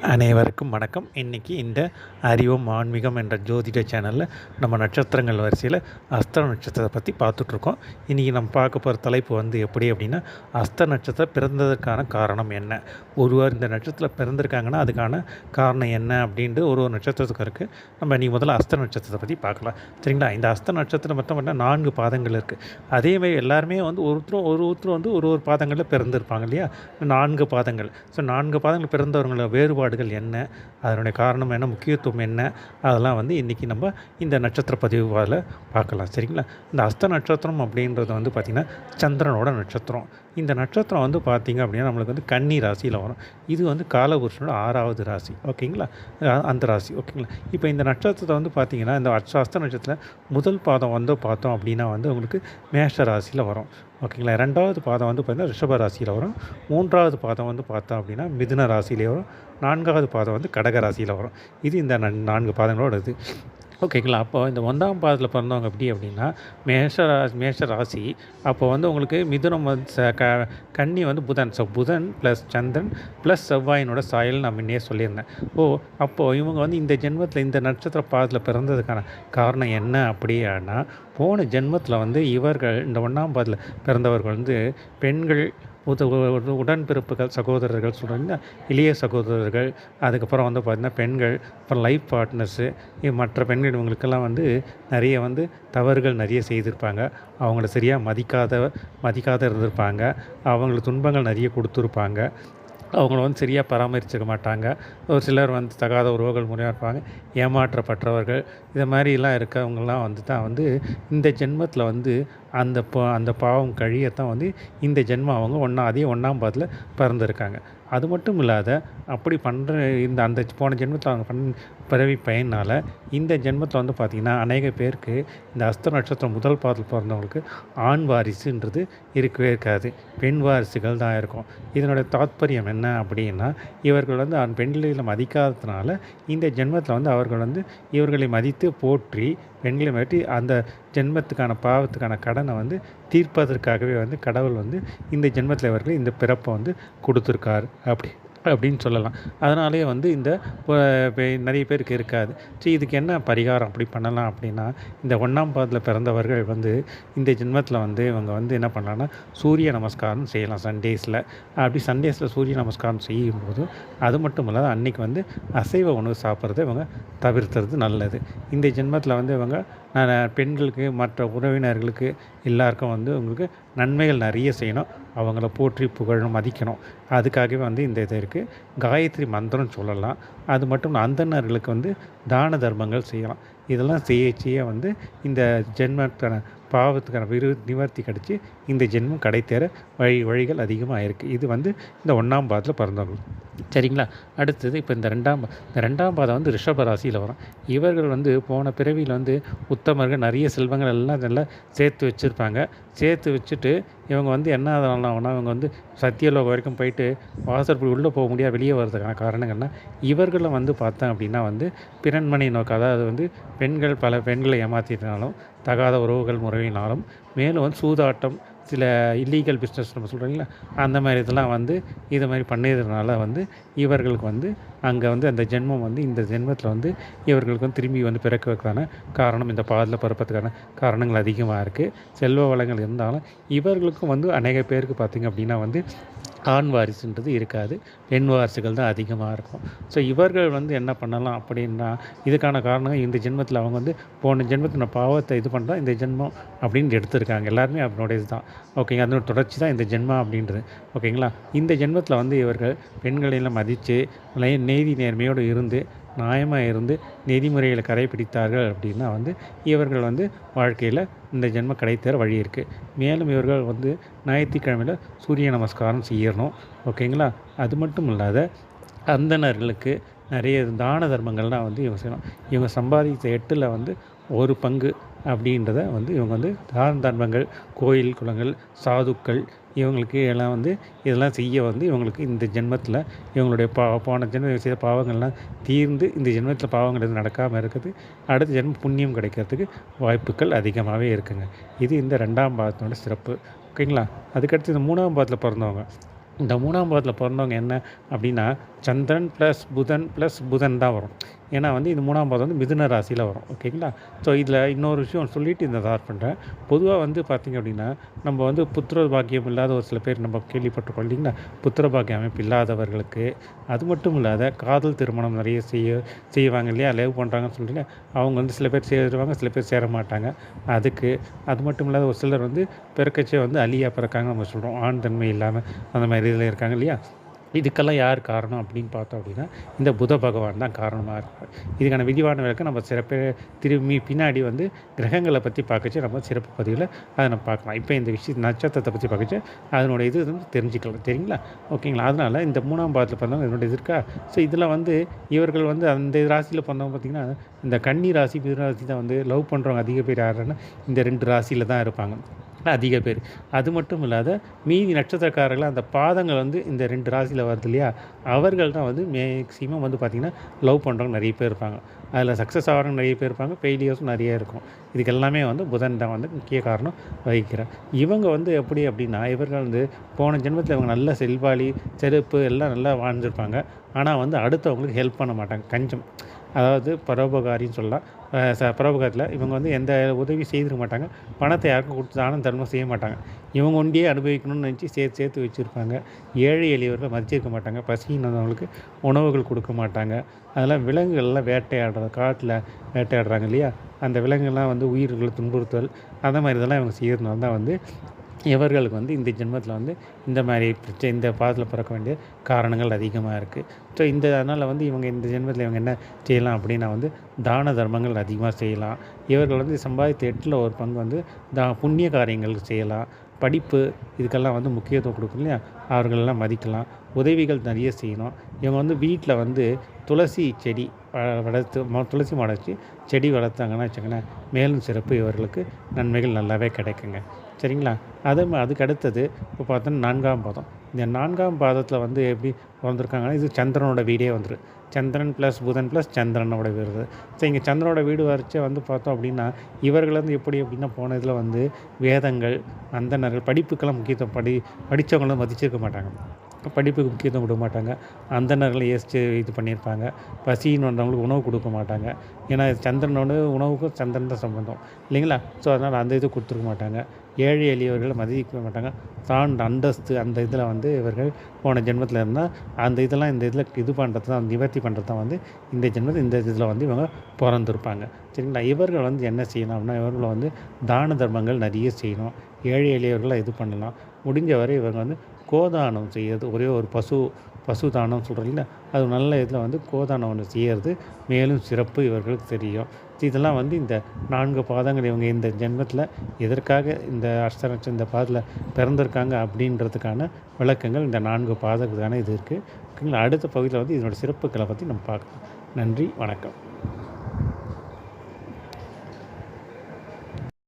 அனைவருக்கும் வணக்கம். இன்றைக்கி இந்த அறிவும் ஆன்மீகம் என்ற ஜோதிட சேனலில் நம்ம நட்சத்திரங்கள் வரிசையில் அஸ்த நட்சத்திரத்தை பற்றி பார்த்துட்ருக்கோம். இன்றைக்கி நம்ம பார்க்க போகிற தலைப்பு எப்படி அப்படின்னா, அஸ்த நட்சத்திரம் பிறந்ததற்கான காரணம் என்ன, ஒருவர் இந்த நட்சத்திரத்தில் பிறந்திருக்காங்கன்னா அதுக்கான காரணம் என்ன அப்படின்ட்டு ஒரு நட்சத்திரத்துக்கு இருக்குது. நம்ம இன்றைக்கி முதல்ல அஸ்த நட்சத்திரத்தை பற்றி பார்க்கலாம். சரிங்களா? இந்த அஸ்த நட்சத்திரம் மொத்தம் பண்ணால் 4 பாதங்கள் இருக்குது. அதேமாதிரி எல்லாருமே ஒருத்தரும் ஒரு பாதங்களில் பிறந்திருப்பாங்க இல்லையா? 4 பாதங்கள். ஸோ 4 பாதங்கள் பிறந்தவங்களோட வேறுபாடுகள் என்ன, அதனுடைய காரணம் என்ன, முக்கியத்துவம் என்ன, அதெல்லாம் இன்றைக்கி நம்ம இந்த நட்சத்திர பதிவுவால் பார்க்கலாம். சரிங்களா? இந்த அஸ்த நட்சத்திரம் அப்படின்றது பார்த்திங்கன்னா சந்திரனோட நட்சத்திரம். இந்த நட்சத்திரம் பார்த்திங்க அப்படின்னா நம்மளுக்கு கன்னி ராசியில் வரும். இது காலபுருஷனோட 6வது ராசி. ஓகேங்களா? அந்த ராசி. ஓகேங்களா? இப்போ இந்த நட்சத்திரத்தை பார்த்திங்கன்னா இந்த அஸ்த நட்சத்திரத்தில் முதல் பாதம் பார்த்தோம் அப்படின்னா உங்களுக்கு மேஷ ராசியில் வரும். ஓகேங்களா? 2வது பாதம் பார்த்திங்கன்னா ரிஷப ராசியில் வரும். 3வது பாதம் பார்த்தோம் அப்படின்னா மிதுன ராசியிலே வரும். 4வது பாதம் கடக ராசியில் வரும். இது இந்த 4 பாதங்களோட இது. ஓகேங்களா? அப்போ இந்த 1ஆம் பாதத்தில் பிறந்தவங்க எப்படி அப்படின்னா மேஷ ராசி. அப்போ உங்களுக்கு மிதுனம் கன்னி புதன். ஸோ புதன் ப்ளஸ் சந்திரன் ப்ளஸ் செவ்வாயினோட சாயல் நான் முன்னே சொல்லியிருந்தேன். அப்போது இவங்க இந்த ஜென்மத்தில் இந்த நட்சத்திர பாதத்தில் பிறந்ததுக்கான காரணம் என்ன அப்படின்னா, போன ஜென்மத்தில் இவர்கள் இந்த 1ஆம் பாதத்தில் பிறந்தவர்கள் பெண்கள் உடன்பிறப்புகள், சகோதரர்கள் சொல்கிறாங்க, இளைய சகோதரர்கள், அதுக்கப்புறம் பார்த்திங்கன்னா பெண்கள், அப்புறம் லைஃப் பார்ட்னர்ஸு, மற்ற பெண்கள் இவங்களுக்கெல்லாம் நிறைய தவறுகள் நிறைய செய்திருப்பாங்க. அவங்கள சரியாக மதிக்காத இருந்திருப்பாங்க. அவங்களுக்கு துன்பங்கள் நிறைய கொடுத்துருப்பாங்க. அவங்கள சரியாக பராமரிச்சிக்க மாட்டாங்க. ஒரு சிலர் தகாத உறவுகள் முறையாக இருப்பாங்க. ஏமாற்றப்பட்டவர்கள், இதை மாதிரிலாம் இருக்கவங்களாம் தான் இந்த ஜென்மத்தில் அந்த பாவம் கழியத்தான் இந்த ஜென்மம் அவங்க அதே 1ஆம் பாதத்தில் பிறந்திருக்காங்க. அது மட்டும் இல்லாத அப்படி பண்ணுற அந்த போன ஜென்மத்தில் அவங்க பிறவி பயனால் இந்த ஜென்மத்தில் பார்த்திங்கன்னா அநேக பேருக்கு இந்த அஸ்த நட்சத்திரம் முதல் பாதத்தில் பிறந்தவங்களுக்கு ஆண் வாரிசுன்றது இருக்கவே இருக்காது. பெண் வாரிசுகள் தான் இருக்கும். இதனுடைய தாத்பரியம் என்ன அப்படின்னா, இவர்கள் பெண்களை மதிக்காததுனால இந்த ஜென்மத்தில் அவர்கள் இவர்களை மதித்து போற்றி பெண்களை மாற்றி அந்த ஜென்மத்துக்கான பாவத்துக்கான கடனை தீர்ப்பதற்காகவே கடவுள் இந்த ஜென்மத்தில் இவர்கள் இந்த பிறப்பை கொடுத்துருக்கார் அப்படின்னு சொல்லலாம். அதனாலே இந்த நிறைய பேருக்கு இருக்காது. சரி, இதுக்கு என்ன பரிகாரம் அப்படி பண்ணலாம் அப்படின்னா, இந்த 1ஆம் பாதத்தில் பிறந்தவர்கள் இந்த ஜென்மத்தில் இவங்க என்ன பண்ணலான்னா சூரிய நமஸ்காரம் செய்யலாம் சண்டேஸில். அப்படி சண்டேஸில் சூரிய நமஸ்காரம் செய்யும்போது அது மட்டும் இல்லாத அன்றைக்கி அசைவ உணவு சாப்பிட்றத இவங்க தவிர்த்துறது நல்லது. இந்த ஜென்மத்தில் இவங்க பெண்களுக்கு, மற்ற உறவினர்களுக்கு எல்லாருக்கும் உங்களுக்கு நன்மைகள் நிறைய செய்யணும். அவங்கள போற்றி புகழணும், மதிக்கணும். அதுக்காகவே இந்த இது இருக்குது. காயத்ரி மந்திரம் சொல்லலாம். அது மட்டும் அந்தணர்களுக்கு தான தர்மங்கள் செய்யலாம். இதெல்லாம் செய்ய இந்த ஜென்மக்கான பாவத்துக்கான நிவர்த்தி கிடச்சி இந்த ஜென்மம் கடைத்தேற வழிகள் அதிகமாக இருக்குது. இது இந்த 1ஆம் பாதத்தில் பிறந்தவர்கள். சரிங்களா? அடுத்தது இப்போ இந்த 2ஆம் பாதம் ரிஷப ராசியில் வரும். இவர்கள் போன பிறவியில் உத்தமர்கள், நிறைய செல்வங்கள் எல்லாம் நல்லா சேர்த்து வச்சுருப்பாங்க. சேர்த்து வச்சுட்டு இவங்க என்ன ஆகணும்னா இவங்க சத்தியலோகம் வரைக்கும் போயிட்டு வாசற்படி உள்ளே போக முடியாது, வெளியே வர்றதுக்கான காரணங்கள்னா இவர்களும் பார்த்தேன் அப்படின்னா பிறன்மனை நோக்க, அதாவது பல பெண்களை ஏமாற்றினாலும், தகாத உறவுகள் முறையினாலும், மேலும் சூதாட்டம், சில இல்லீகல் பிஸ்னஸ் நம்ம சொல்கிறீங்களா, அந்த மாதிரி இதெல்லாம் இது மாதிரி பண்ணிடுறதுனால இவர்களுக்கு அங்கே அந்த ஜென்மம் இந்த ஜென்மத்தில் இவர்களுக்கு திரும்பி பிறக்கிறதுக்கான காரணம், இந்த பாதத்தில் பிறப்பதுக்கான காரணங்கள் அதிகமாக இருக்குது. செல்வ வளங்கள் இருந்தாலும் இவர்களுக்கும் அநேக பேருக்கு பார்த்திங்க அப்படின்னா ஆண் வாரிசுன்றது இருக்காது. பெண் வாரிசுகள் தான் அதிகமாக இருக்கும். ஸோ இவர்கள் என்ன பண்ணலாம் அப்படின்னா, இதுக்கான காரணம் இந்த ஜென்மத்தில் அவங்க போன ஜென்மத்தில் பாவத்தை இது பண்ணுறா இந்த ஜென்மம் அப்படின்னு எடுத்திருக்காங்க. எல்லாருமே அவனுடைய இது தான். ஓகேங்க? அதனோட தொடர்ச்சி தான் இந்த ஜென்மம் அப்படின்றது. ஓகேங்களா? இந்த ஜென்மத்தில் இவர்கள் பெண்களையெல்லாம் மதித்து நீதி நேர்மையோடு இருந்து, நியாயமாக இருந்து, நெறிமுறைகளை கடைப்பிடித்தார்கள் அப்படின்னா இவர்கள் வாழ்க்கையில் இந்த ஜென்மம் கிடைத்தேற வழி இருக்குது. மேலும் இவர்கள் ஞாயிற்றுக்கிழமையில் சூரிய நமஸ்காரம் செய்யணும். ஓகேங்களா? அது மட்டும் இல்லாத அந்தணர்களுக்கு நிறைய தான தர்மங்கள்லாம் இவங்க செய்யணும். இவங்க சம்பாதித்த 8ல் ஒரு பங்கு அப்படின்றத இவங்க தான தர்மங்கள், கோயில் குளங்கள், சாதுக்கள், இவங்களுக்கு எல்லாம் இதெல்லாம் செய்ய இவங்களுக்கு இந்த ஜென்மத்தில் இவங்களுடைய போன ஜென்மம் செய்த பாவங்கள்லாம் தீர்ந்து இந்த ஜென்மத்தில் பாவங்கள் எதுவும் நடக்காமல் இருக்குது. அடுத்த ஜென்மம் புண்ணியம் கிடைக்கிறதுக்கு வாய்ப்புகள் அதிகமாகவே இருக்குங்க. இது இந்த 2ஆம் பாதத்தோட சிறப்பு. ஓகேங்களா? அதுக்கடுத்து இந்த 3ஆம் பாதத்தில் பிறந்தவங்க இந்த 3ஆம் பாவத்தில் பிறந்தவங்க என்ன அப்படின்னா, சந்திரன் ப்ளஸ் புதன் ப்ளஸ் புதன் தான் வரும். ஏன்னா வந்து இது 3ஆம் பாவம் வந்து மிதுன ராசியில வரும். ஓகேங்களா? ஸோ இதில இன்னொரு விஷயம் சொல்லிட்டு இந்த ஸ்டார்ட் பண்ணுறேன். பொதுவா வந்து பார்த்தீங்க அப்படின்னா, நம்ம வந்து புத்திர பாக்கியம் இல்லாத ஒரு சில பேர் நம்ம கேள்விப்பட்டிருக்கோம் இல்லைங்களா? புத்திர பாக்கிய அமைப்பு இல்லாதவர்களுக்கு, அது மட்டும் இல்லாத காதல் திருமணம் நிறைய செய்வாங்க இல்லையா? லவ் பண்ணுறாங்கன்னு சொல்லிட்டு, அவங்க வந்து சில பேர் சேருவாங்க, சில பேர் சேர மாட்டாங்க. அதுக்கு அது மட்டும் இல்லாத ஒரு சிலர் வந்து பிறக்கச்சே வந்து அலியா பிறக்காங்கன்னு நம்ம சொல்கிறோம். ஆண் தன்மை இல்லாம அந்த மாதிரி இதில இருக்காங்க இல்லையா? இதுக்கெல்லாம் யார் காரணம் அப்படின்னு பார்த்தோம் அப்படின்னா, இந்த புத பகவான் தான் காரணமா இருக்கார். இதுக்கான விரிவான விளக்கம் நம்ம திரும்பி பின்னாடி வந்து கிரகங்கள பத்தி பார்க்கச்சு நம்ம சிறப்பு பதிவுல அத நம்ம பார்க்கலாம். இப்ப இந்த நட்சத்திரத்த பத்தி பார்க்கச்சு அதனுடைய இது வந்து தெரிஞ்சுக்கலாம். சரிங்களா? ஓகேங்களா? அதனால இந்த 3ஆம் பாவத்தில பிறந்தவங்க இதனுடைய இது இருக்கா? ஸோ இதில வந்து இவர்கள் வந்து அந்த ராசியில பிறந்தவங்க பார்த்தீங்கன்னா, இந்த கன்னி ராசி, மிதுன ராசி தான் வந்து லவ் பண்றவங்க அதிக பேர் யாருன்னா, இந்த 2 ராசியில தான் இருப்பாங்க. அதிக பேர். அது மட்டும் இல்லாத மீதி நட்சத்திரக்காரர்கள் அந்த பாதங்கள் வந்து இந்த 2 ராசியில வருது இல்லையா? அவர்கள் தான் வந்து மேக்ஸிமம் வந்து பார்த்திங்கன்னா, லவ் பண்ணுறவங்க நெறைய பேர் இருப்பாங்க. அதில் சக்ஸஸ் ஆகிறவங்க நெறைய பேர் இருப்பாங்க. ஃபெயிலியர்ஸும் நெறைய இருக்கும். இதுக்கு எல்லாமே வந்து புதன் தான் வந்து முக்கிய காரணம் வகிக்கிறார். இவங்க வந்து எப்படி அப்படின்னா, இவர்கள் வந்து போன ஜென்மத்தில இவங்க நல்ல செல்வாளி, செருப்பு எல்லாம் நல்லா வாழ்ந்திருப்பாங்க. ஆனா வந்து அடுத்தவங்களுக்கு ஹெல்ப் பண்ண மாட்டாங்க. கஞ்சம். அதாவது பரோபகாரின்னு சொல்லலாம். பரோபகாரத்தில இவங்க வந்து எந்த உதவி செய்திருக்க மாட்டாங்க. பணத்தை யாருக்கும் குடுத்து தானம் தர்மம் செய்ய மாட்டாங்க. இவங்க ஒண்டியே அனுபவிக்கணும்னு நெனச்சு சேர்த்து சேர்த்து வச்சிருப்பாங்க. ஏழை எளியவர்கள மதிச்சிருக்க மாட்டாங்க. பசியினவங்களுக்கு உணவுகள் கொடுக்க மாட்டாங்க. அதெல்லாம் விலங்குகள்லாம் வேட்டையாடுறது காட்டில வேட்டையாடுறாங்க இல்லையா? அந்த விலங்குகள்லாம் வந்து உயிர்கள துன்புறுத்தல் அந்த மாரி இதெல்லாம் இவங்க செய்யறதுனால தான் வந்து இவர்களுக்கு வந்து இந்த ஜென்மத்தில வந்து இந்த மாரி இந்த பாதத்தில பிறக்க வேண்டிய காரணங்கள் அதிகமா இருக்கு. ஸோ அதனால வந்து இவங்க இந்த ஜென்மத்தில இவங்க என்ன செய்யலாம் அப்படின்னா வந்து தான தர்மங்கள் அதிகமா செய்யலாம். இவர்கள் வந்து சம்பாதித்த 8ல ஒரு பங்கு வந்து புண்ணிய காரியங்கள் செய்யலாம். படிப்பு இதுக்கெல்லாம் வந்து முக்கியத்துவம் கொடுக்கணும் இல்லையா? அவர்களெல்லாம் மதிக்கலாம். உதவிகள் நிறைய செய்யணும். இவங்க வந்து வீட்ல வந்து துளசி செடி வளர்த்து துளசி மாடம் வச்சு செடி வளர்த்தாங்கன்னா வச்சுக்கங்களேன், மேலும் சிறப்பு இவர்களுக்கு நன்மைகள் நல்லாவே கிடைக்குங்க. சரிங்களா? அதுக்கு அடுத்தது இப்போ பார்த்தோன்னா 4ஆம் பாதம். இந்த 4ஆம் பாதத்தில வந்து எப்படி பொறந்திருக்காங்கன்னா, இது சந்திரனோட வீடே வந்துரும். சந்திரன் ப்ளஸ் புதன் ப்ளஸ் சந்திரனோட வீடு. ஸோ இங்கே சந்திரனோட வீடு வரைச்சே வந்து பார்த்தோம் அப்படின்னா, இவர்கள் வந்து எப்படி அப்படின்னா போன இதில வந்து வேதங்கள், அந்தணர்கள் படிப்புக்கெல்லாம் முக்கியத்துவம் படித்தவங்களும் மதிச்சிருக்க மாட்டாங்க. படிப்புக்கு முக்கியத்துவம் கொடுக்க மாட்டாங்க. அந்தணர்களை ஏசிச்சு இது பண்ணியிருப்பாங்க. பசின்னு வந்தவங்களுக்கு உணவு கொடுக்க மாட்டாங்க. ஏன்னா சந்திரனோட உணவுக்கும் சந்திரன் தான் சம்பந்தம் இல்லைங்களா? ஸோ அதனால் அந்த இது கொடுத்துருக்க மாட்டாங்க. ஏழை எளியவர்களை மதிக்க மாட்டாங்க. அந்தஸ்து அந்த இதில் வந்து இவர்கள் போன ஜென்மத்தில் இருந்தால் அந்த இதெல்லாம் இந்த இதில் இது பண்ணுறது தான் நிவர்த்தி பண்ணுறது தான் வந்து இந்த ஜென்மத்தில் இந்த இதில் வந்து இவங்க பிறந்திருப்பாங்க. சரிங்களா? இவர்கள் வந்து என்ன செய்யணும் அப்படின்னா, இவர்களை வந்து தான தர்மங்கள் நிறைய செய்யணும். ஏழை எளியவர்களை இது பண்ணலாம். முடிஞ்ச வரை இவங்க வந்து கோதானம் செய்யறது ஒரே ஒரு பசு தானம் சொல்கிறோம் இல்ல, அது நல்ல இதில் வந்து கோதானம் ஒன்று செய்யறது மேலும் சிறப்பு இவர்களுக்கு தெரியும். இதெல்லாம் வந்து இந்த 4 பாதங்கள் இவங்க இந்த ஜென்மத்தில எதற்காக இந்த இந்த பாதத்தில் பிறந்திருக்காங்க அப்படின்றதுக்கான விளக்கங்கள் இந்த 4 பாதத்துக்கான இது இருக்குது. அடுத்த பகுதியில் வந்து இதனோட சிறப்புகளை பற்றி நம்ம பார்க்கலாம். நன்றி, வணக்கம்.